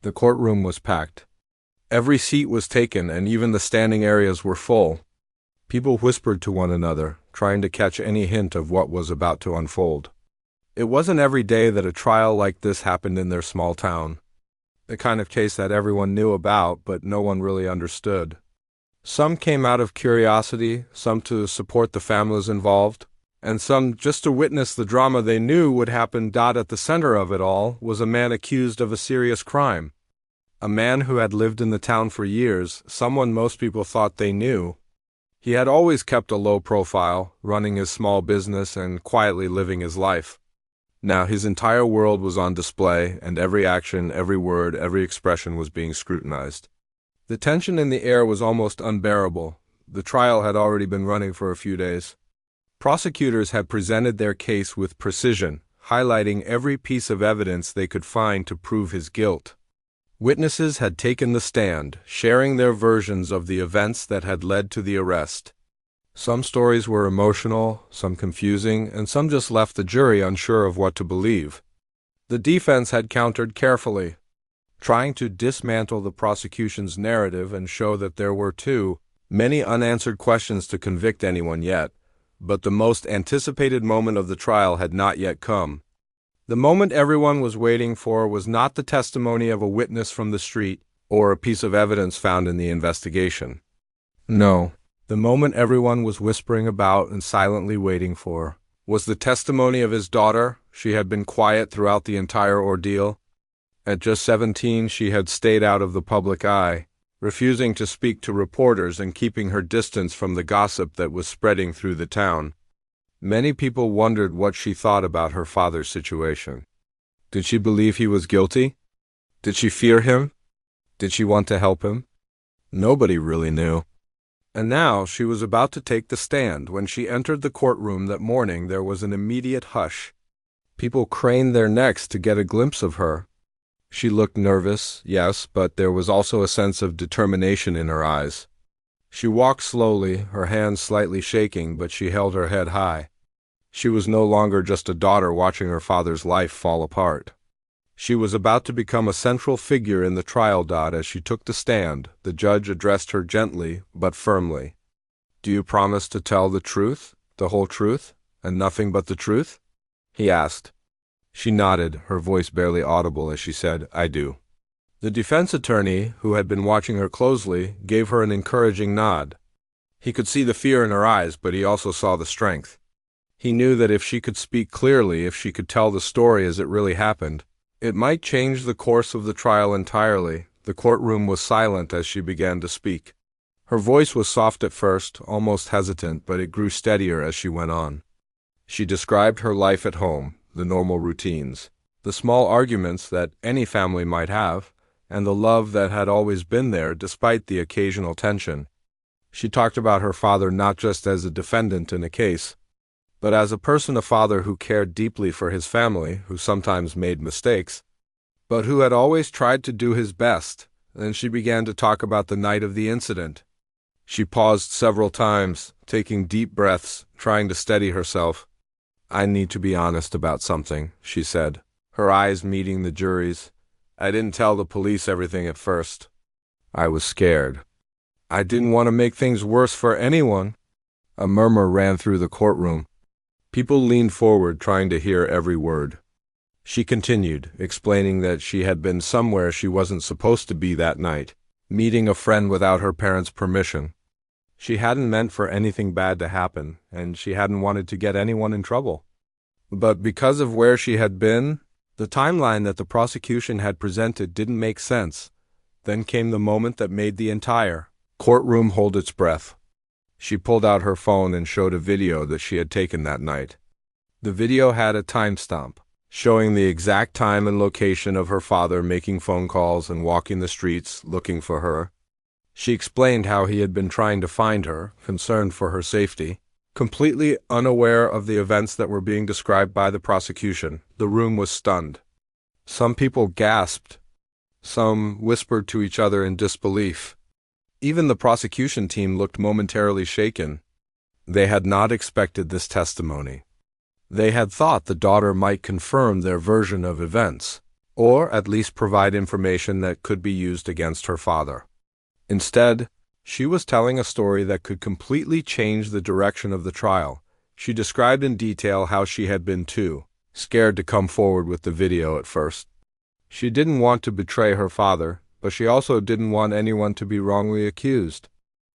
The courtroom was packed. Every seat was taken, and even the standing areas were full. People whispered to one another, trying to catch any hint of what was about to unfold. It wasn't every day that a trial like this happened in their small town. The kind of case that everyone knew about, but no one really understood. Some came out of curiosity, some to support the families involved, and some just to witness the drama they knew would happen. At the center of it all was a man accused of a serious crime. A man who had lived in the town for years, someone most people thought they knew. He had always kept a low profile, running his small business and quietly living his life. Now his entire world was on display, and every action, every word, every expression was being scrutinized. The tension in the air was almost unbearable. The trial had already been running for a few days. Prosecutors had presented their case with precision, highlighting every piece of evidence they could find to prove his guilt. Witnesses had taken the stand, sharing their versions of the events that had led to the arrest. Some stories were emotional, some confusing, and some just left the jury unsure of what to believe. The defense had countered carefully, trying to dismantle the prosecution's narrative and show that there were too many unanswered questions to convict anyone yet. But the most anticipated moment of the trial had not yet come. The moment everyone was waiting for was not the testimony of a witness from the street or a piece of evidence found in the investigation. No, the moment everyone was whispering about and silently waiting for was the testimony of his daughter. She had been quiet throughout the entire ordeal. At just 17, she had stayed out of the public eye, refusing to speak to reporters and keeping her distance from the gossip that was spreading through the town. Many people wondered what she thought about her father's situation. Did she believe he was guilty? Did she fear him? Did she want to help him? Nobody really knew. And now she was about to take the stand. When she entered the courtroom that morning, there was an immediate hush. People craned their necks to get a glimpse of her. She looked nervous, yes, but there was also a sense of determination in her eyes. She walked slowly, her hands slightly shaking, but she held her head high. She was no longer just a daughter watching her father's life fall apart. She was about to become a central figure in the trial. As she took the stand, the judge addressed her gently but firmly. "Do you promise to tell the truth, the whole truth, and nothing but the truth?" he asked. She nodded, her voice barely audible as she said, "I do." The defense attorney, who had been watching her closely, gave her an encouraging nod. He could see the fear in her eyes, but he also saw the strength. He knew that if she could speak clearly, if she could tell the story as it really happened, it might change the course of the trial entirely. The courtroom was silent as she began to speak. Her voice was soft at first, almost hesitant, but it grew steadier as she went on. She described her life at home, the normal routines, the small arguments that any family might have, and the love that had always been there despite the occasional tension. She talked about her father not just as a defendant in a case, but as a person, a father who cared deeply for his family, who sometimes made mistakes, but who had always tried to do his best. Then she began to talk about the night of the incident. She paused several times, taking deep breaths, trying to steady herself. "I need to be honest about something," she said, her eyes meeting the jury's. "I didn't tell the police everything at first. I was scared. I didn't want to make things worse for anyone." A murmur ran through the courtroom. People leaned forward, trying to hear every word. She continued, explaining that she had been somewhere she wasn't supposed to be that night, meeting a friend without her parents' permission. She hadn't meant for anything bad to happen, and she hadn't wanted to get anyone in trouble. But because of where she had been, the timeline that the prosecution had presented didn't make sense. Then came the moment that made the entire courtroom hold its breath. She pulled out her phone and showed a video that she had taken that night. The video had a timestamp, showing the exact time and location of her father making phone calls and walking the streets looking for her. She explained how he had been trying to find her, concerned for her safety. Completely unaware of the events that were being described by the prosecution, the room was stunned. Some people gasped. Some whispered to each other in disbelief. Even the prosecution team looked momentarily shaken. They had not expected this testimony. They had thought the daughter might confirm their version of events, or at least provide information that could be used against her father. Instead, she was telling a story that could completely change the direction of the trial. She described in detail how she had been too scared to come forward with the video at first. She didn't want to betray her father, but she also didn't want anyone to be wrongly accused.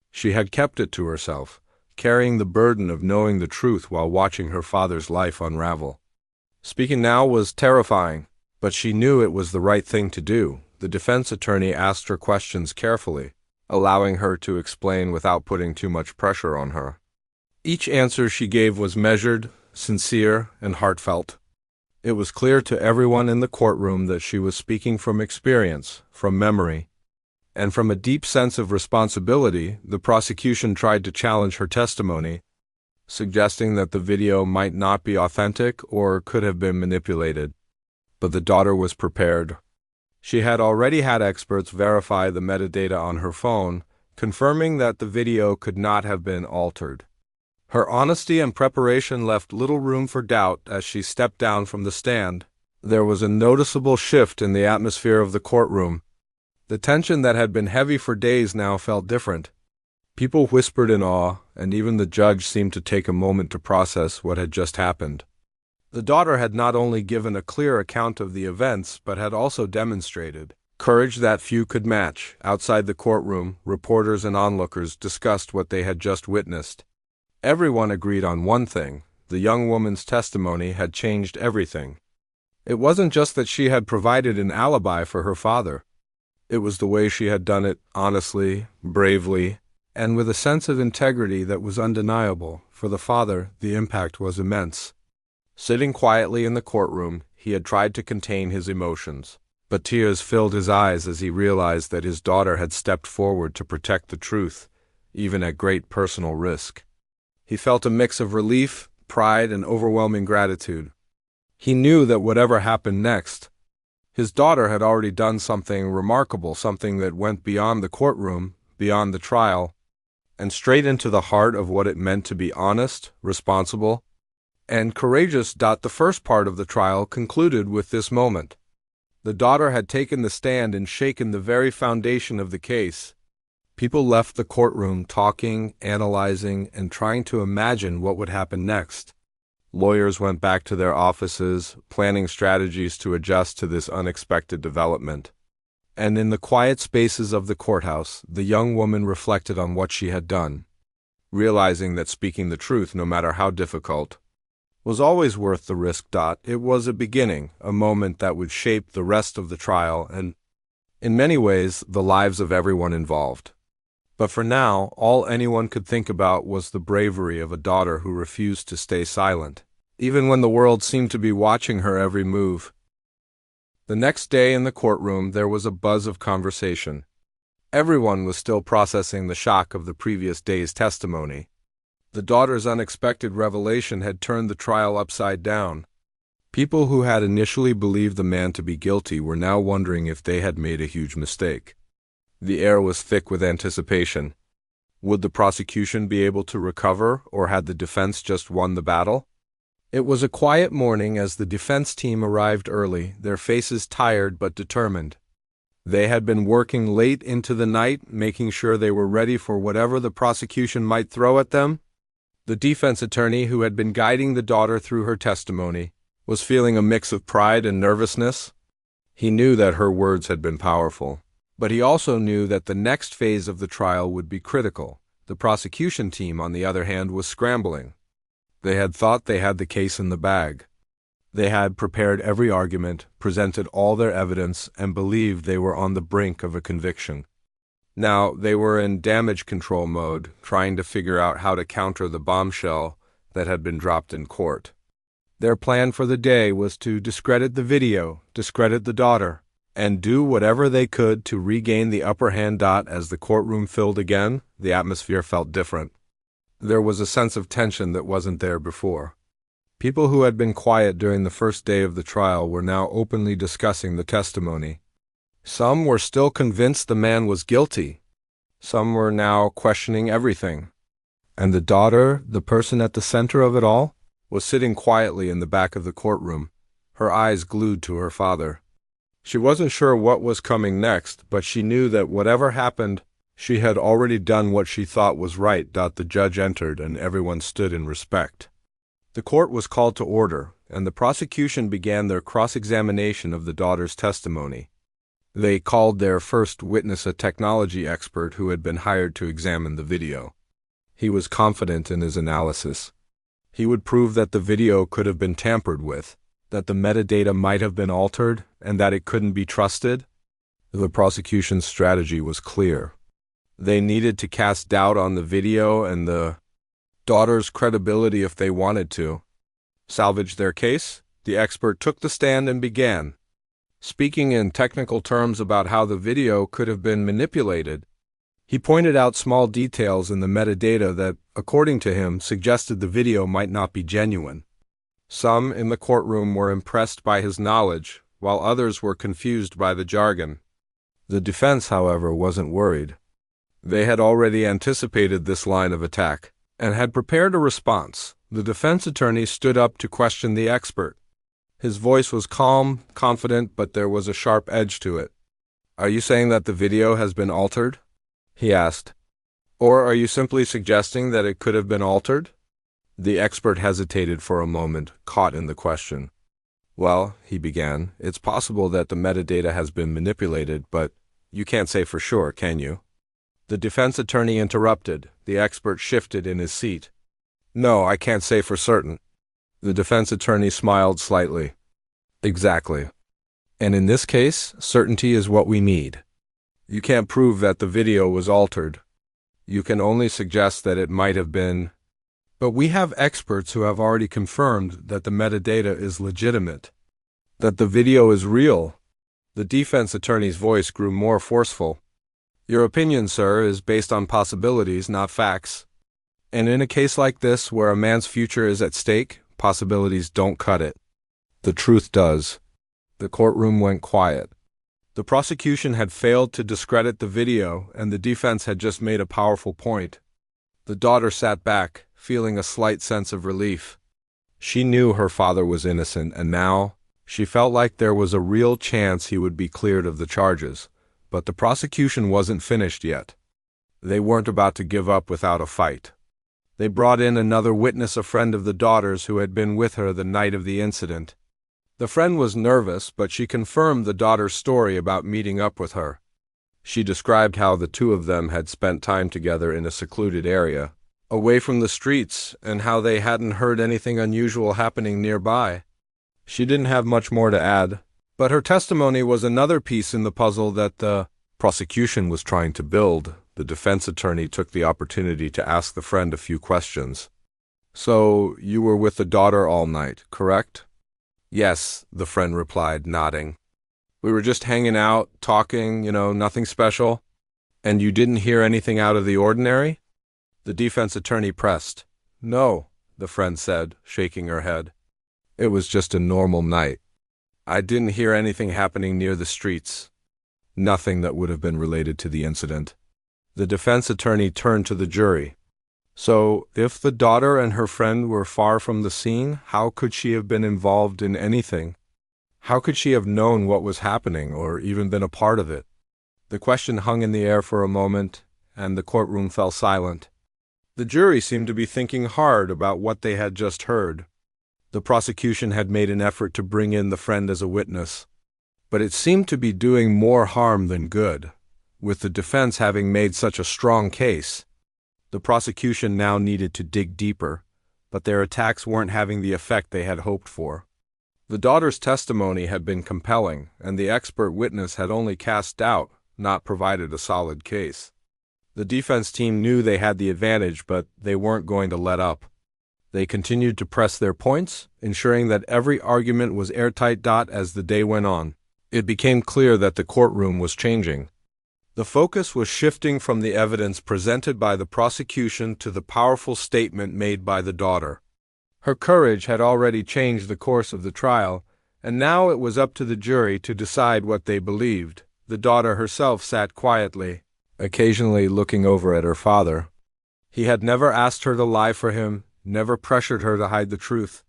She had kept it to herself, carrying the burden of knowing the truth while watching her father's life unravel. Speaking now was terrifying, but she knew it was the right thing to do. The defense attorney asked her questions carefully, allowing her to explain without putting too much pressure on her. Each answer she gave was measured, sincere, and heartfelt. It was clear to everyone in the courtroom that she was speaking from experience, from memory, and from a deep sense of responsibility. The prosecution tried to challenge her testimony, suggesting that the video might not be authentic or could have been manipulated. But the daughter was prepared. She had already had experts verify the metadata on her phone, confirming that the video could not have been altered. Her honesty and preparation left little room for doubt as she stepped down from the stand. There was a noticeable shift in the atmosphere of the courtroom. The tension that had been heavy for days now felt different. People whispered in awe, and even the judge seemed to take a moment to process what had just happened. The daughter had not only given a clear account of the events, but had also demonstrated courage that few could match. Outside the courtroom, reporters and onlookers discussed what they had just witnessed. Everyone agreed on one thing: the young woman's testimony had changed everything. It wasn't just that she had provided an alibi for her father. It was the way she had done it, honestly, bravely, and with a sense of integrity that was undeniable. For the father, the impact was immense. Sitting quietly in the courtroom, he had tried to contain his emotions, but tears filled his eyes as he realized that his daughter had stepped forward to protect the truth, even at great personal risk. He felt a mix of relief, pride, and overwhelming gratitude. He knew that whatever happened next, his daughter had already done something remarkable, something that went beyond the courtroom, beyond the trial, and straight into the heart of what it meant to be honest, responsible, and courageous. The first part of the trial concluded with this moment. The daughter had taken the stand and shaken the very foundation of the case. People left the courtroom talking, analyzing, and trying to imagine what would happen next. Lawyers went back to their offices, planning strategies to adjust to this unexpected development. And in the quiet spaces of the courthouse, the young woman reflected on what she had done, realizing that speaking the truth, no matter how difficult, was always worth the risk. It was a beginning, a moment that would shape the rest of the trial and, in many ways, the lives of everyone involved. But for now, all anyone could think about was the bravery of a daughter who refused to stay silent, even when the world seemed to be watching her every move. The next day in the courtroom, there was a buzz of conversation. Everyone was still processing the shock of the previous day's testimony. The daughter's unexpected revelation had turned the trial upside down. People who had initially believed the man to be guilty were now wondering if they had made a huge mistake. The air was thick with anticipation. Would the prosecution be able to recover, or had the defense just won the battle? It was a quiet morning as the defense team arrived early, their faces tired but determined. They had been working late into the night, making sure they were ready for whatever the prosecution might throw at them. The defense attorney, who had been guiding the daughter through her testimony, was feeling a mix of pride and nervousness. He knew that her words had been powerful, but he also knew that the next phase of the trial would be critical. The prosecution team, on the other hand, was scrambling. They had thought they had the case in the bag. They had prepared every argument, presented all their evidence, and believed they were on the brink of a conviction. Now they were in damage control mode, trying to figure out how to counter the bombshell that had been dropped in court. Their plan for the day was to discredit the video, discredit the daughter, and do whatever they could to regain the upper hand. As the courtroom filled again, the atmosphere felt different. There was a sense of tension that wasn't there before. People who had been quiet during the first day of the trial were now openly discussing the testimony. Some were still convinced the man was guilty. Some were now questioning everything. And the daughter, the person at the center of it all, was sitting quietly in the back of the courtroom, her eyes glued to her father. She wasn't sure what was coming next, but she knew that whatever happened, she had already done what she thought was right. The judge entered, and everyone stood in respect. The court was called to order, and the prosecution began their cross-examination of the daughter's testimony. They called their first witness a technology expert who had been hired to examine the video. He was confident in his analysis. He would prove that the video could have been tampered with, that the metadata might have been altered, and that it couldn't be trusted. The prosecution's strategy was clear. They needed to cast doubt on the video and the daughter's credibility if they wanted to. Salvage their case, the expert took the stand and began, speaking in technical terms about how the video could have been manipulated. He pointed out small details in the metadata that, according to him, suggested the video might not be genuine. Some in the courtroom were impressed by his knowledge, while others were confused by the jargon. The defense, however, wasn't worried. They had already anticipated this line of attack and had prepared a response. The defense attorney stood up to question the expert. His voice was calm, confident, but there was a sharp edge to it. "Are you saying that the video has been altered?" he asked. "Or are you simply suggesting that it could have been altered?" The expert hesitated for a moment, caught in the question. "Well," he began, "it's possible that the metadata has been manipulated, but you can't say for sure, can you?" The defense attorney interrupted. The expert shifted in his seat. "No, I can't say for certain." The defense attorney smiled slightly. "Exactly. And in this case, certainty is what we need. You can't prove that the video was altered. You can only suggest that it might have been. But we have experts who have already confirmed that the metadata is legitimate, that the video is real." The defense attorney's voice grew more forceful. "Your opinion, sir, is based on possibilities, not facts. And in a case like this, where a man's future is at stake, possibilities don't cut it. The truth does." The courtroom went quiet. The prosecution had failed to discredit the video, and the defense had just made a powerful point. The daughter sat back, feeling a slight sense of relief. She knew her father was innocent, and now she felt like there was a real chance he would be cleared of the charges. But the prosecution wasn't finished yet. They weren't about to give up without a fight. They brought in another witness, a friend of the daughter's who had been with her the night of the incident. The friend was nervous, but she confirmed the daughter's story about meeting up with her. She described how the two of them had spent time together in a secluded area, away from the streets, and how they hadn't heard anything unusual happening nearby. She didn't have much more to add, but her testimony was another piece in the puzzle that the prosecution was trying to build. The defense attorney took the opportunity to ask the friend a few questions. "So, you were with the daughter all night, correct?" "Yes," the friend replied, nodding. "We were just hanging out, talking, nothing special." "And you didn't hear anything out of the ordinary?" The defense attorney pressed. "No," the friend said, shaking her head. "It was just a normal night. I didn't hear anything happening near the streets. Nothing that would have been related to the incident." The defense attorney turned to the jury. "So, if the daughter and her friend were far from the scene, how could she have been involved in anything? How could she have known what was happening, or even been a part of it?" The question hung in the air for a moment, and the courtroom fell silent. The jury seemed to be thinking hard about what they had just heard. The prosecution had made an effort to bring in the friend as a witness, but it seemed to be doing more harm than good. With the defense having made such a strong case, the prosecution now needed to dig deeper, but their attacks weren't having the effect they had hoped for. The daughter's testimony had been compelling, and the expert witness had only cast doubt, not provided a solid case. The defense team knew they had the advantage, but they weren't going to let up. They continued to press their points, ensuring that every argument was airtight. As the day went on, it became clear that the courtroom was changing. The focus was shifting from the evidence presented by the prosecution to the powerful statement made by the daughter. Her courage had already changed the course of the trial, and now it was up to the jury to decide what they believed. The daughter herself sat quietly, occasionally looking over at her father. He had never asked her to lie for him, never pressured her to hide the truth.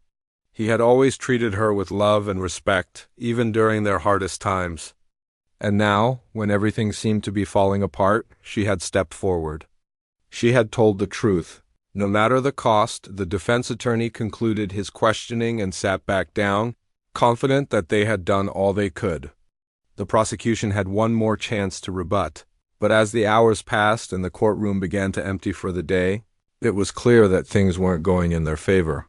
He had always treated her with love and respect, even during their hardest times. And now, when everything seemed to be falling apart, she had stepped forward. She had told the truth. No matter the cost, the defense attorney concluded his questioning and sat back down, confident that they had done all they could. The prosecution had one more chance to rebut, but as the hours passed and the courtroom began to empty for the day, it was clear that things weren't going in their favor.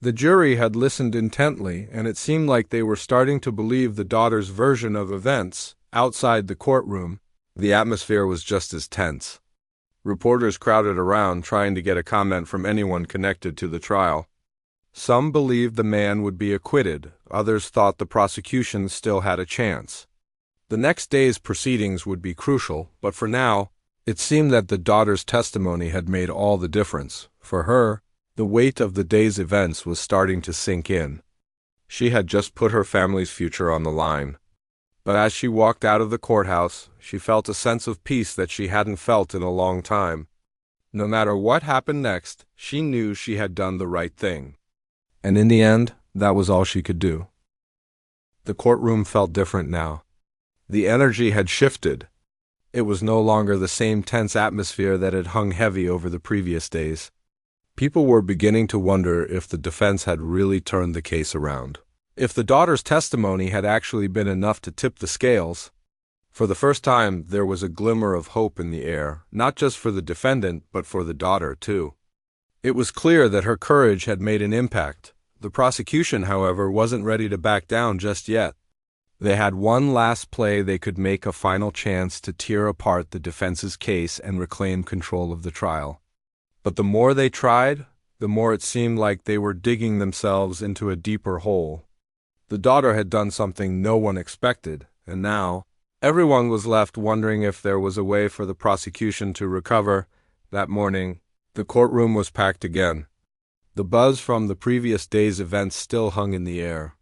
The jury had listened intently, and it seemed like they were starting to believe the daughter's version of events. Outside the courtroom, the atmosphere was just as tense. Reporters crowded around, trying to get a comment from anyone connected to the trial. Some believed the man would be acquitted, others thought the prosecution still had a chance. The next day's proceedings would be crucial, but for now, it seemed that the daughter's testimony had made all the difference. For her, the weight of the day's events was starting to sink in. She had just put her family's future on the line. But as she walked out of the courthouse, she felt a sense of peace that she hadn't felt in a long time. No matter what happened next, she knew she had done the right thing. And in the end, that was all she could do. The courtroom felt different now. The energy had shifted. It was no longer the same tense atmosphere that had hung heavy over the previous days. People were beginning to wonder if the defense had really turned the case around. If the daughter's testimony had actually been enough to tip the scales. For the first time, there was a glimmer of hope in the air, not just for the defendant, but for the daughter, too. It was clear that her courage had made an impact. The prosecution, however, wasn't ready to back down just yet. They had one last play they could make, a final chance to tear apart the defense's case and reclaim control of the trial. But the more they tried, the more it seemed like they were digging themselves into a deeper hole. The daughter had done something no one expected, and now, everyone was left wondering if there was a way for the prosecution to recover. That morning, the courtroom was packed again. The buzz from the previous day's events still hung in the air.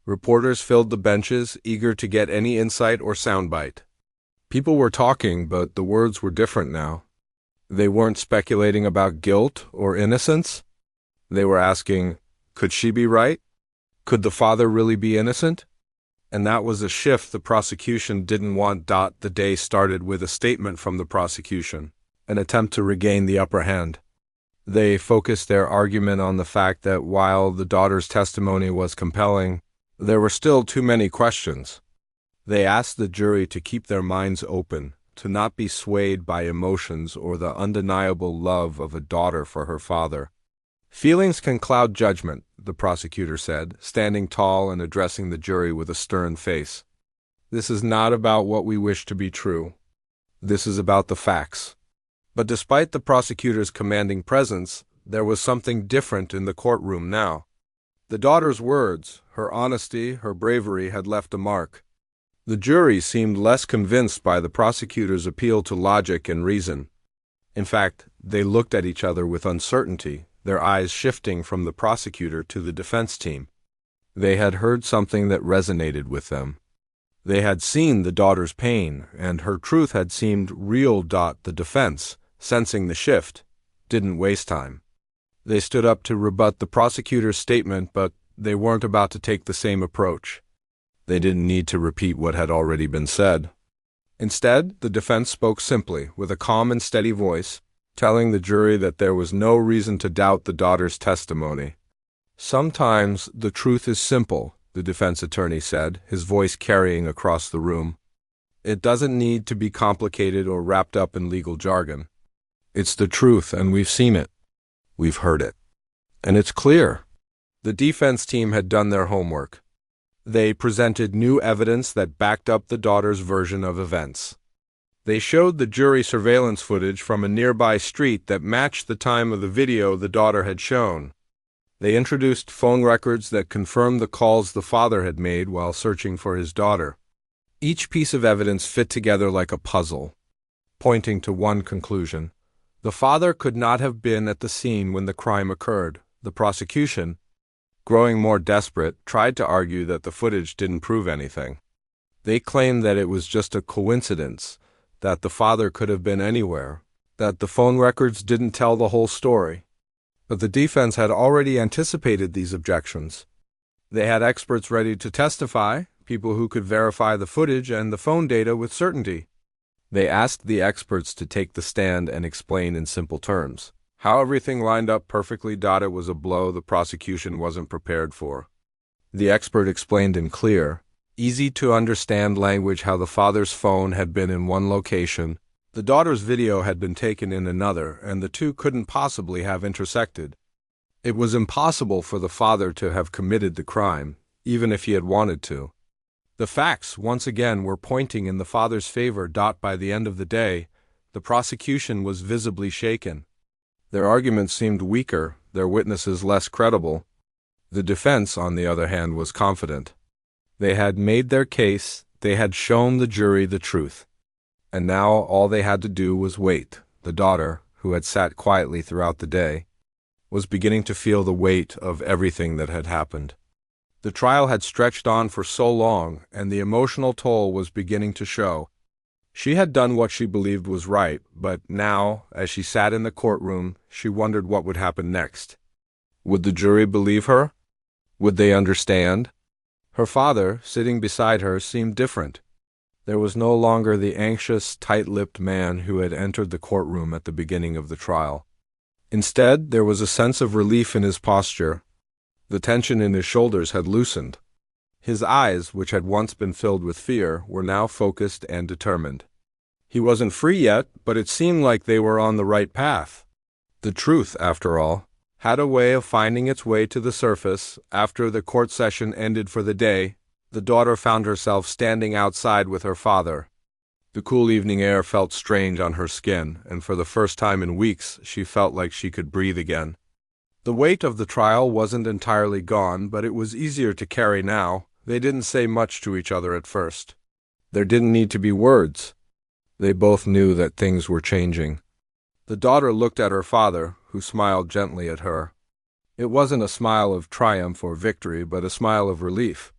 Reporters filled the benches, eager to get any insight or soundbite. People were talking, but the words were different now. They weren't speculating about guilt or innocence. They were asking, could she be right? Could the father really be innocent? And that was a shift the prosecution didn't want. The day started with a statement from the prosecution, an attempt to regain the upper hand. They focused their argument on the fact that while the daughter's testimony was compelling, there were still too many questions. They asked the jury to keep their minds open, to not be swayed by emotions or the undeniable love of a daughter for her father. Feelings can cloud judgment, the prosecutor said, standing tall and addressing the jury with a stern face. This is not about what we wish to be true. This is about the facts. But despite the prosecutor's commanding presence, there was something different in the courtroom now. The daughter's words, her honesty, her bravery had left a mark. The jury seemed less convinced by the prosecutor's appeal to logic and reason. In fact, they looked at each other with uncertainty, their eyes shifting from the prosecutor to the defense team. They had heard something that resonated with them. They had seen the daughter's pain, and her truth had seemed real. The defense, sensing the shift, didn't waste time. They stood up to rebut the prosecutor's statement, but they weren't about to take the same approach. They didn't need to repeat what had already been said. Instead, the defense spoke simply, with a calm and steady voice, telling the jury that there was no reason to doubt the daughter's testimony. Sometimes the truth is simple, the defense attorney said, his voice carrying across the room. It doesn't need to be complicated or wrapped up in legal jargon. It's the truth, and we've seen it. We've heard it. And it's clear. The defense team had done their homework. They presented new evidence that backed up the daughter's version of events. They showed the jury surveillance footage from a nearby street that matched the time of the video the daughter had shown. They introduced phone records that confirmed the calls the father had made while searching for his daughter. Each piece of evidence fit together like a puzzle, pointing to one conclusion. The father could not have been at the scene when the crime occurred. The prosecution, growing more desperate, tried to argue that the footage didn't prove anything. They claimed that it was just a coincidence, that the father could have been anywhere, that the phone records didn't tell the whole story. But the defense had already anticipated these objections. They had experts ready to testify, people who could verify the footage and the phone data with certainty. They asked the experts to take the stand and explain in simple terms how everything lined up perfectly. It was a blow the prosecution wasn't prepared for. The expert explained in clear, easy-to-understand language how the father's phone had been in one location, the daughter's video had been taken in another, and the two couldn't possibly have intersected. It was impossible for the father to have committed the crime, even if he had wanted to. The facts, once again, were pointing in the father's favor. By the end of the day, the prosecution was visibly shaken. Their arguments seemed weaker, their witnesses less credible. The defense, on the other hand, was confident. They had made their case, they had shown the jury the truth. And now all they had to do was wait. The daughter, who had sat quietly throughout the day, was beginning to feel the weight of everything that had happened. The trial had stretched on for so long, and the emotional toll was beginning to show. She had done what she believed was right, but now, as she sat in the courtroom, she wondered what would happen next. Would the jury believe her? Would they understand? Her father, sitting beside her, seemed different. There was no longer the anxious, tight-lipped man who had entered the courtroom at the beginning of the trial. Instead, there was a sense of relief in his posture. The tension in his shoulders had loosened. His eyes, which had once been filled with fear, were now focused and determined. He wasn't free yet, but it seemed like they were on the right path. The truth, after all, had a way of finding its way to the surface. After the court session ended for the day, the daughter found herself standing outside with her father. The cool evening air felt strange on her skin, and for the first time in weeks she felt like she could breathe again. The weight of the trial wasn't entirely gone, but it was easier to carry now. They didn't say much to each other at first. There didn't need to be words. They both knew that things were changing. The daughter looked at her father, who smiled gently at her. It wasn't a smile of triumph or victory, but a smile of relief.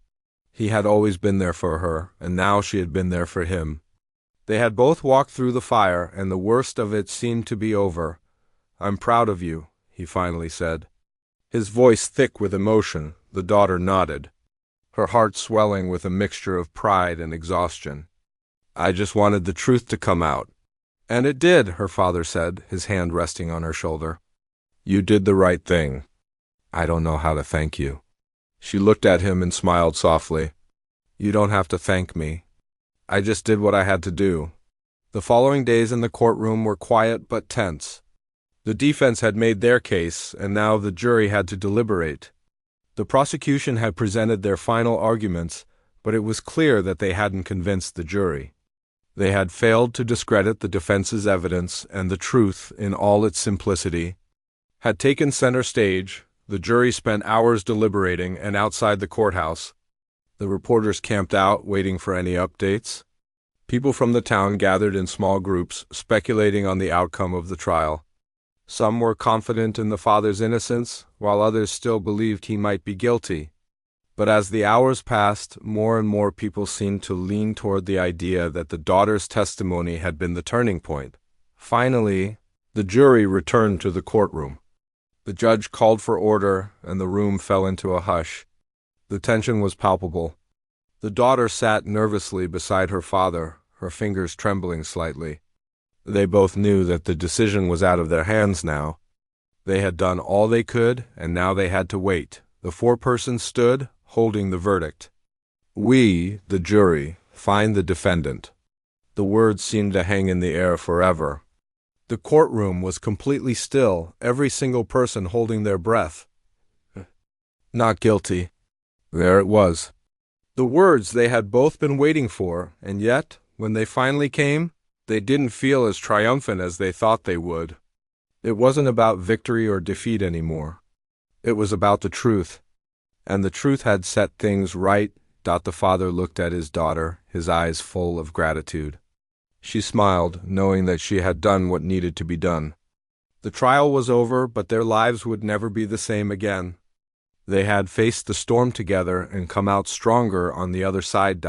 He had always been there for her, and now she had been there for him. They had both walked through the fire, and the worst of it seemed to be over. "I'm proud of you," he finally said. His voice thick with emotion. The daughter nodded, her heart swelling with a mixture of pride and exhaustion. "I just wanted the truth to come out." "And it did," her father said, his hand resting on her shoulder. "You did the right thing. I don't know how to thank you." She looked at him and smiled softly. "You don't have to thank me. I just did what I had to do." The following days in the courtroom were quiet but tense. The defense had made their case, and now the jury had to deliberate. The prosecution had presented their final arguments, but it was clear that they hadn't convinced the jury. They had failed to discredit the defense's evidence, and the truth, in all its simplicity, had taken center stage. The jury spent hours deliberating, and outside the courthouse, the reporters camped out, waiting for any updates. People from the town gathered in small groups, speculating on the outcome of the trial. Some were confident in the father's innocence, while others still believed he might be guilty. But as the hours passed, more and more people seemed to lean toward the idea that the daughter's testimony had been the turning point. Finally, the jury returned to the courtroom. The judge called for order, and the room fell into a hush. The tension was palpable. The daughter sat nervously beside her father, her fingers trembling slightly. They both knew that the decision was out of their hands now. They had done all they could, and now they had to wait. The foreperson stood, holding the verdict. "We, the jury, find the defendant." The words seemed to hang in the air forever. The courtroom was completely still, every single person holding their breath. "Not guilty." There it was. The words they had both been waiting for, and yet, when they finally came, they didn't feel as triumphant as they thought they would. It wasn't about victory or defeat anymore. It was about the truth. And the truth had set things right. The father looked at his daughter, his eyes full of gratitude. She smiled, knowing that she had done what needed to be done. The trial was over, but their lives would never be the same again. They had faced the storm together and come out stronger on the other side.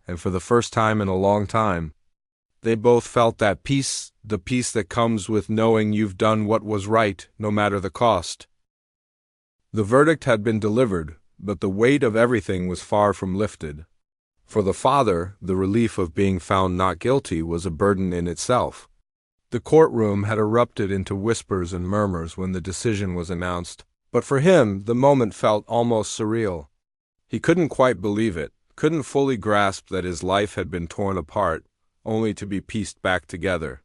And for the first time in a long time, They both felt that peace, the peace that comes with knowing you've done what was right, no matter the cost. The verdict had been delivered, but the weight of everything was far from lifted. For the father, the relief of being found not guilty was a burden in itself. The courtroom had erupted into whispers and murmurs when the decision was announced, but for him, the moment felt almost surreal. He couldn't quite believe it, couldn't fully grasp that his life had been torn apart, only to be pieced back together.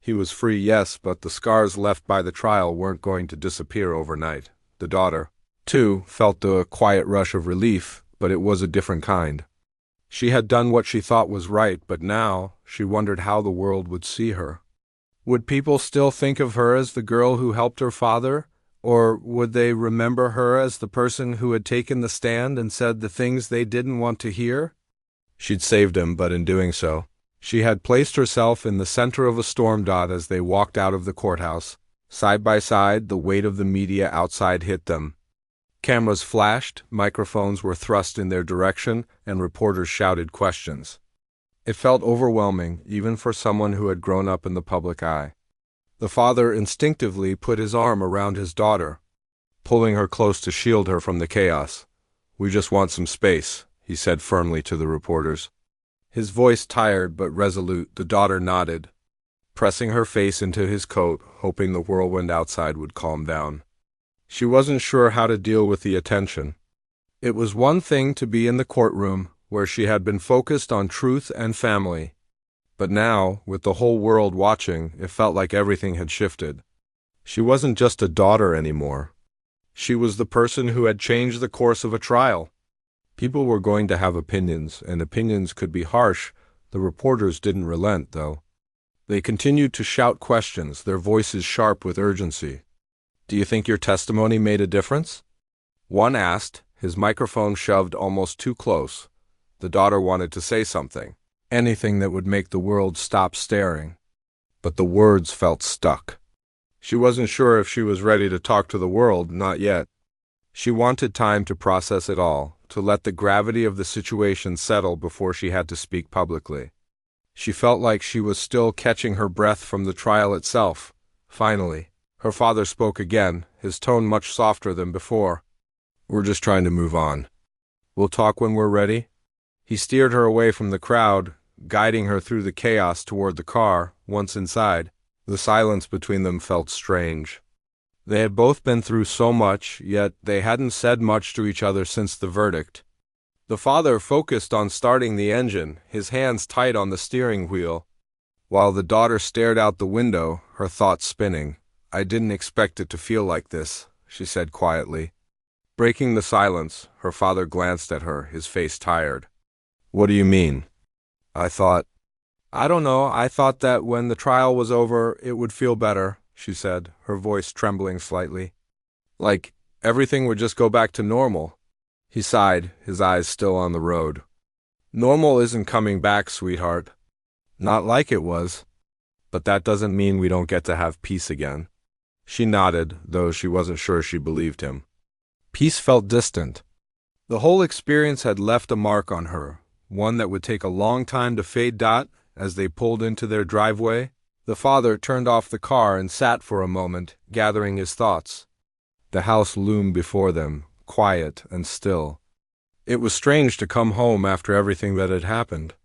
He was free, yes, but the scars left by the trial weren't going to disappear overnight. The daughter, too, felt the quiet rush of relief, but it was a different kind. She had done what she thought was right, but now she wondered how the world would see her. Would people still think of her as the girl who helped her father? Or would they remember her as the person who had taken the stand and said the things they didn't want to hear? She'd saved him, but in doing so, she had placed herself in the center of a storm as they walked out of the courthouse. Side by side, the weight of the media outside hit them. Cameras flashed, microphones were thrust in their direction, and reporters shouted questions. It felt overwhelming, even for someone who had grown up in the public eye. The father instinctively put his arm around his daughter, pulling her close to shield her from the chaos. "We just want some space," he said firmly to the reporters. His voice tired but resolute, the daughter nodded, pressing her face into his coat, hoping the whirlwind outside would calm down. She wasn't sure how to deal with the attention. It was one thing to be in the courtroom, where she had been focused on truth and family. But now, with the whole world watching, it felt like everything had shifted. She wasn't just a daughter anymore. She was the person who had changed the course of a trial. People were going to have opinions, and opinions could be harsh. The reporters didn't relent, though. They continued to shout questions, their voices sharp with urgency. "Do you think your testimony made a difference?" One asked, his microphone shoved almost too close. The daughter wanted to say something, anything that would make the world stop staring. But the words felt stuck. She wasn't sure if she was ready to talk to the world, not yet. She wanted time to process it all, to let the gravity of the situation settle before she had to speak publicly. She felt like she was still catching her breath from the trial itself. Finally, her father spoke again, his tone much softer than before. "We're just trying to move on. We'll talk when we're ready." He steered her away from the crowd, guiding her through the chaos toward the car. Once inside, the silence between them felt strange. They had both been through so much, yet they hadn't said much to each other since the verdict. The father focused on starting the engine, his hands tight on the steering wheel, while the daughter stared out the window, her thoughts spinning. "I didn't expect it to feel like this," she said quietly. Breaking the silence, her father glanced at her, his face tired. "What do you mean?" I don't know, I thought that when the trial was over, it would feel better," she said, her voice trembling slightly. "Like everything would just go back to normal." He sighed, his eyes still on the road. "Normal isn't coming back, sweetheart. Not like it was. But that doesn't mean we don't get to have peace again." She nodded, though she wasn't sure she believed him. Peace felt distant. The whole experience had left a mark on her, one that would take a long time to fade. As they pulled into their driveway, the father turned off the car and sat for a moment, gathering his thoughts. The house loomed before them, quiet and still. It was strange to come home after everything that had happened.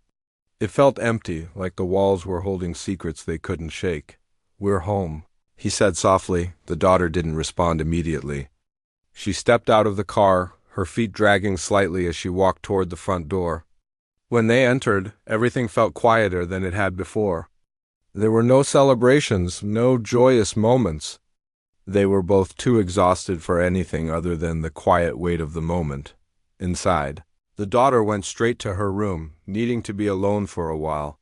It felt empty, like the walls were holding secrets they couldn't shake. "We're home," he said softly. The daughter didn't respond immediately. She stepped out of the car, her feet dragging slightly as she walked toward the front door. When they entered, everything felt quieter than it had before. There were no celebrations, no joyous moments. They were both too exhausted for anything other than the quiet weight of the moment. Inside, the daughter went straight to her room, needing to be alone for a while.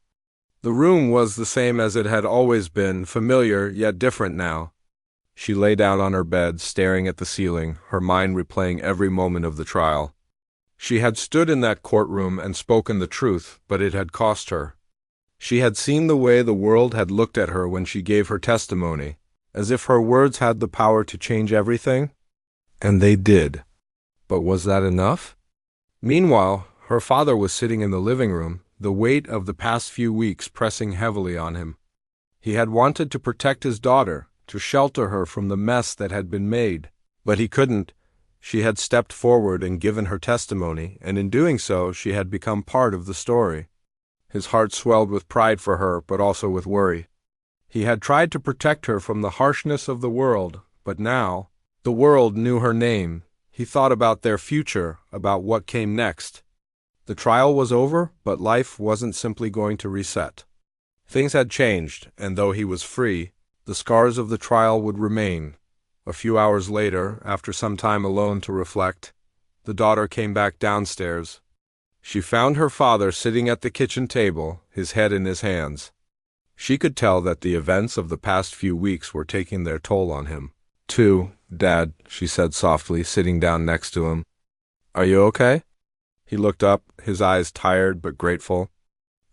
The room was the same as it had always been, familiar yet different now. She lay down on her bed, staring at the ceiling, her mind replaying every moment of the trial. She had stood in that courtroom and spoken the truth, but it had cost her. She had seen the way the world had looked at her when she gave her testimony, as if her words had the power to change everything. And they did. But was that enough? Meanwhile, her father was sitting in the living room, the weight of the past few weeks pressing heavily on him. He had wanted to protect his daughter, to shelter her from the mess that had been made, but he couldn't. She had stepped forward and given her testimony, and in doing so, she had become part of the story. His heart swelled with pride for her, but also with worry. He had tried to protect her from the harshness of the world, but now, the world knew her name. He thought about their future, about what came next. The trial was over, but life wasn't simply going to reset. Things had changed, and though he was free, the scars of the trial would remain. A few hours later, after some time alone to reflect, the daughter came back downstairs. She found her father sitting at the kitchen table, his head in his hands. She could tell that the events of the past few weeks were taking their toll on him. "Too, Dad," she said softly, sitting down next to him. "Are you okay?" He looked up, his eyes tired but grateful.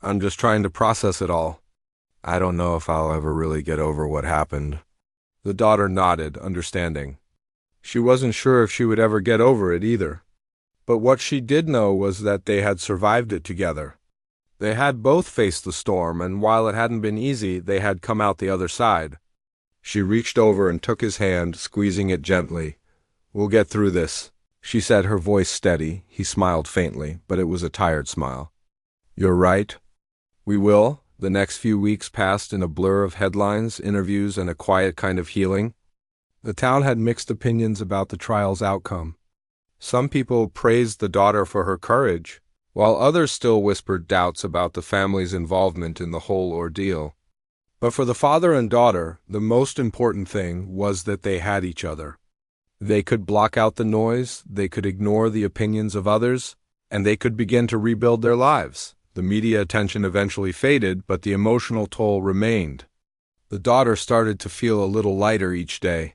"I'm just trying to process it all. I don't know if I'll ever really get over what happened." The daughter nodded, understanding. She wasn't sure if she would ever get over it either. But what she did know was that they had survived it together. They had both faced the storm, and while it hadn't been easy, they had come out the other side. She reached over and took his hand, squeezing it gently. "We'll get through this," she said, her voice steady. He smiled faintly, but it was a tired smile. "You're right. We will." The next few weeks passed in a blur of headlines, interviews, and a quiet kind of healing. The town had mixed opinions about the trial's outcome. Some people praised the daughter for her courage, while others still whispered doubts about the family's involvement in the whole ordeal. But for the father and daughter, the most important thing was that they had each other. They could block out the noise, they could ignore the opinions of others, and they could begin to rebuild their lives. The media attention eventually faded, but the emotional toll remained. The daughter started to feel a little lighter each day.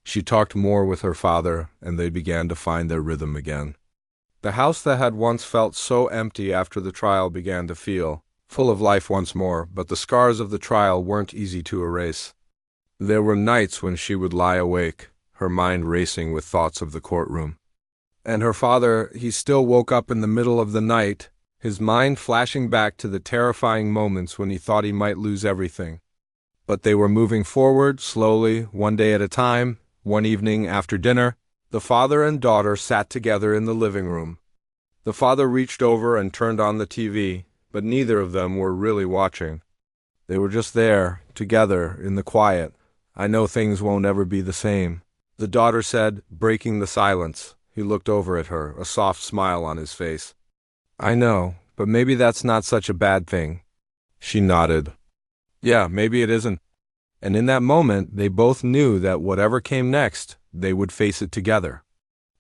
She talked more with her father, and they began to find their rhythm again. The house that had once felt so empty after the trial began to feel full of life once more, but the scars of the trial weren't easy to erase. There were nights when she would lie awake, her mind racing with thoughts of the courtroom. And her father, he still woke up in the middle of the night, his mind flashing back to the terrifying moments when he thought he might lose everything. But they were moving forward, slowly, one day at a time. One evening, after dinner, the father and daughter sat together in the living room. The father reached over and turned on the TV, but neither of them were really watching. They were just there, together, in the quiet. "I know things won't ever be the same," the daughter said, breaking the silence. He looked over at her, a soft smile on his face. "I know, but maybe that's not such a bad thing." She nodded. "Yeah, maybe it isn't." And in that moment, they both knew that whatever came next, they would face it together.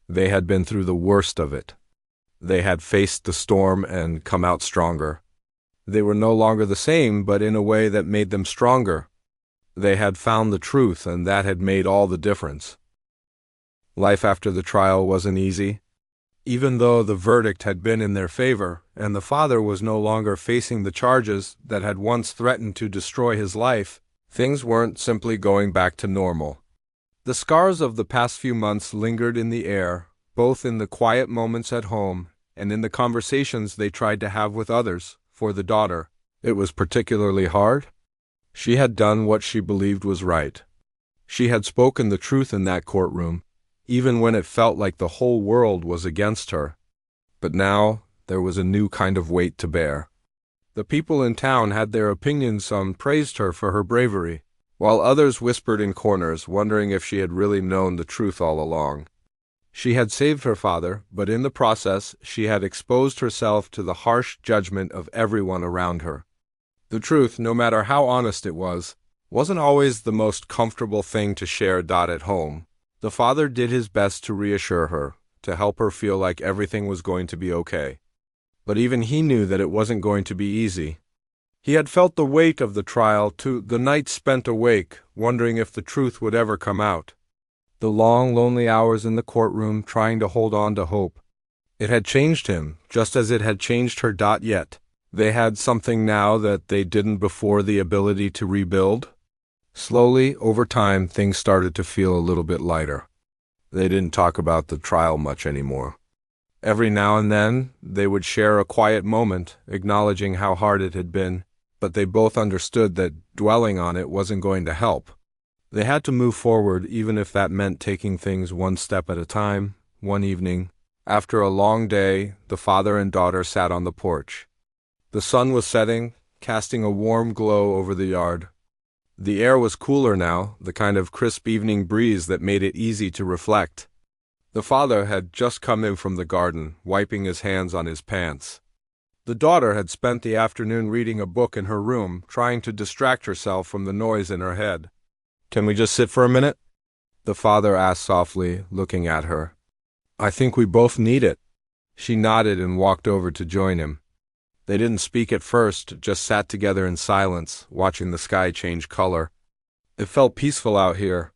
They had been through the worst of it. They had faced the storm and come out stronger. They were no longer the same, but in a way that made them stronger. They had found the truth, and that had made all the difference. Life after the trial wasn't easy. Even though the verdict had been in their favor, and the father was no longer facing the charges that had once threatened to destroy his life, things weren't simply going back to normal. The scars of the past few months lingered in the air, both in the quiet moments at home and in the conversations they tried to have with others. For the daughter, it was particularly hard. She had done what she believed was right. She had spoken the truth in that courtroom, even when it felt like the whole world was against her. But now, there was a new kind of weight to bear. The people in town had their opinions. Some praised her for her bravery, while others whispered in corners, wondering if she had really known the truth all along. She had saved her father, but in the process, she had exposed herself to the harsh judgment of everyone around her. The truth, no matter how honest it was, wasn't always the most comfortable thing to share. At home, the father did his best to reassure her, to help her feel like everything was going to be okay. But even he knew that it wasn't going to be easy. He had felt the weight of the trial too, the nights spent awake, wondering if the truth would ever come out. The long, lonely hours in the courtroom trying to hold on to hope. It had changed him, just as it had changed her. Yet, they had something now that they didn't before: the ability to rebuild. Slowly, over time, things started to feel a little bit lighter. They didn't talk about the trial much anymore. Every now and then, they would share a quiet moment, acknowledging how hard it had been, but they both understood that dwelling on it wasn't going to help. They had to move forward, even if that meant taking things one step at a time. One evening, after a long day, the father and daughter sat on the porch. The sun was setting, casting a warm glow over the yard. The air was cooler now, the kind of crisp evening breeze that made it easy to reflect. The father had just come in from the garden, wiping his hands on his pants. The daughter had spent the afternoon reading a book in her room, trying to distract herself from the noise in her head. "Can we just sit for a minute?" the father asked softly, looking at her. "I think we both need it." She nodded and walked over to join him. They didn't speak at first, just sat together in silence, watching the sky change color. It felt peaceful out here.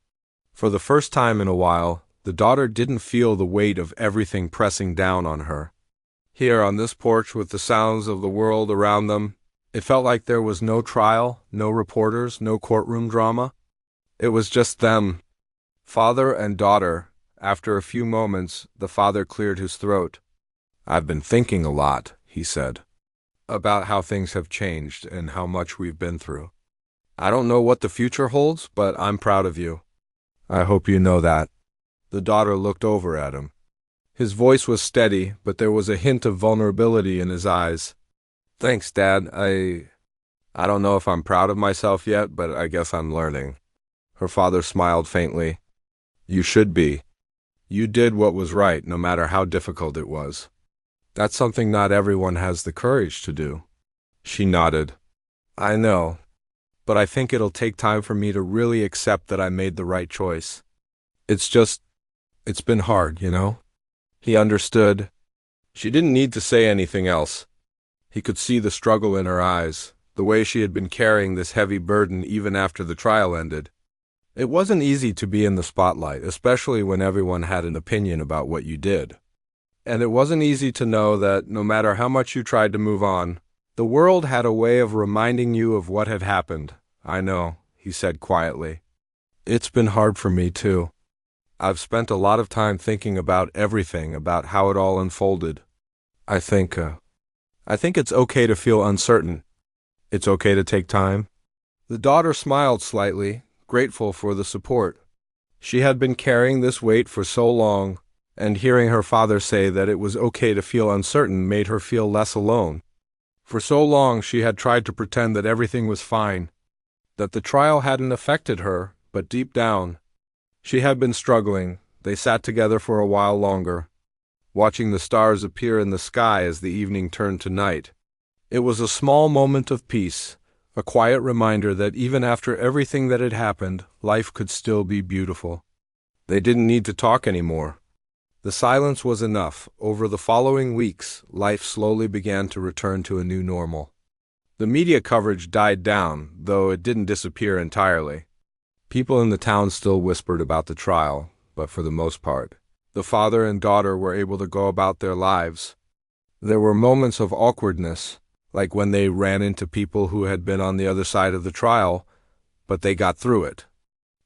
For the first time in a while, the daughter didn't feel the weight of everything pressing down on her. Here on this porch with the sounds of the world around them, it felt like there was no trial, no reporters, no courtroom drama. It was just them, father and daughter. After a few moments, the father cleared his throat. "I've been thinking a lot," he said, "about how things have changed and how much we've been through. I don't know what the future holds, but I'm proud of you. I hope you know that." The daughter looked over at him. His voice was steady, but there was a hint of vulnerability in his eyes. "Thanks, Dad. I don't know if I'm proud of myself yet, but I guess I'm learning." Her father smiled faintly. "You should be. You did what was right, no matter how difficult it was. That's something not everyone has the courage to do." She nodded. "I know, but I think it'll take time for me to really accept that I made the right choice. It's been hard, you know?" He understood. She didn't need to say anything else. He could see the struggle in her eyes, the way she had been carrying this heavy burden even after the trial ended. It wasn't easy to be in the spotlight, especially when everyone had an opinion about what you did. And it wasn't easy to know that no matter how much you tried to move on, the world had a way of reminding you of what had happened. "I know," he said quietly. "It's been hard for me, too. I've spent a lot of time thinking about everything, about how it all unfolded. I think it's okay to feel uncertain. It's okay to take time." The daughter smiled slightly, grateful for the support. She had been carrying this weight for so long, and hearing her father say that it was okay to feel uncertain made her feel less alone. For so long she had tried to pretend that everything was fine, that the trial hadn't affected her, but deep down, she had been struggling. They sat together for a while longer, watching the stars appear in the sky as the evening turned to night. It was a small moment of peace, a quiet reminder that even after everything that had happened, life could still be beautiful. They didn't need to talk anymore. The silence was enough. Over the following weeks, life slowly began to return to a new normal. The media coverage died down, though it didn't disappear entirely. People in the town still whispered about the trial, but for the most part, the father and daughter were able to go about their lives. There were moments of awkwardness, like when they ran into people who had been on the other side of the trial, but they got through it.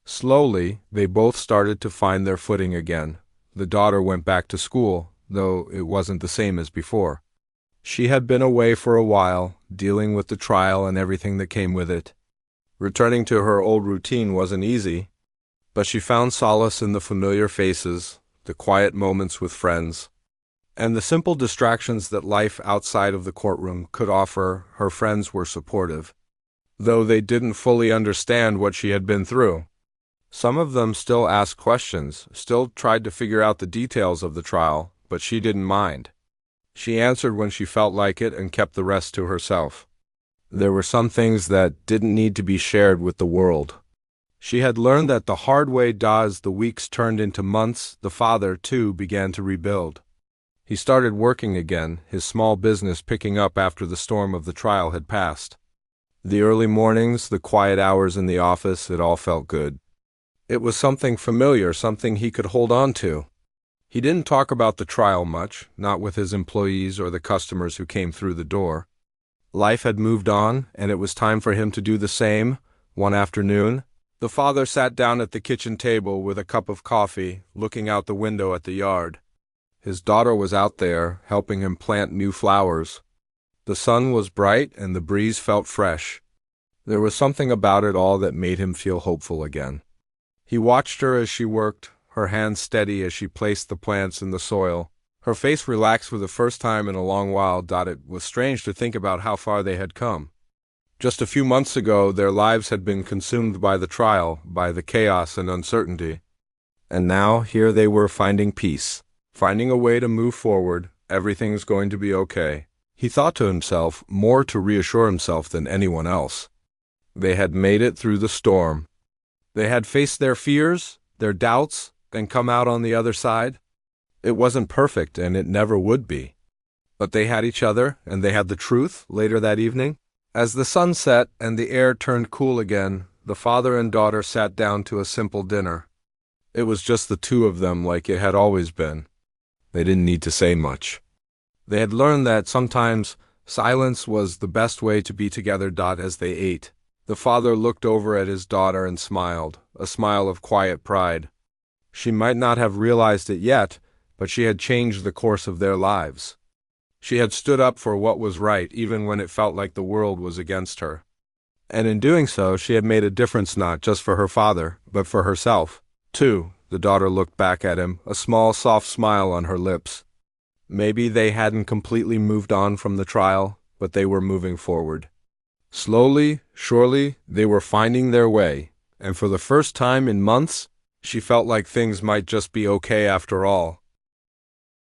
Slowly, they both started to find their footing again. The daughter went back to school, though it wasn't the same as before. She had been away for a while, dealing with the trial and everything that came with it. Returning to her old routine wasn't easy, but she found solace in the familiar faces, the quiet moments with friends, and the simple distractions that life outside of the courtroom could offer. Her friends were supportive, though they didn't fully understand what she had been through. Some of them still asked questions, still tried to figure out the details of the trial, but she didn't mind. She answered when she felt like it and kept the rest to herself. There were some things that didn't need to be shared with the world. She had learned that the hard way. As the weeks turned into months, the father, too, began to rebuild. He started working again, his small business picking up after the storm of the trial had passed. The early mornings, the quiet hours in the office, it all felt good. It was something familiar, something he could hold on to. He didn't talk about the trial much, not with his employees or the customers who came through the door. Life had moved on, and it was time for him to do the same. One afternoon, the father sat down at the kitchen table with a cup of coffee, looking out the window at the yard. His daughter was out there, helping him plant new flowers. The sun was bright and the breeze felt fresh. There was something about it all that made him feel hopeful again. He watched her as she worked, her hands steady as she placed the plants in the soil. Her face relaxed for the first time in a long while. It was strange to think about how far they had come. Just a few months ago, their lives had been consumed by the trial, by the chaos and uncertainty. And now, here they were finding peace, finding a way to move forward. Everything's going to be okay. He thought to himself, more to reassure himself than anyone else. They had made it through the storm. They had faced their fears, their doubts, and come out on the other side. It wasn't perfect, and it never would be. But they had each other, and they had the truth. Later that evening, as the sun set and the air turned cool again, the father and daughter sat down to a simple dinner. It was just the two of them, like it had always been. They didn't need to say much. They had learned that sometimes silence was the best way to be together. As they ate, the father looked over at his daughter and smiled, a smile of quiet pride. She might not have realized it yet, but she had changed the course of their lives. She had stood up for what was right, even when it felt like the world was against her. And in doing so, she had made a difference not just for her father, but for herself, too. The daughter looked back at him, a small, soft smile on her lips. Maybe they hadn't completely moved on from the trial, but they were moving forward. Slowly, surely, they were finding their way, and for the first time in months, she felt like things might just be okay after all.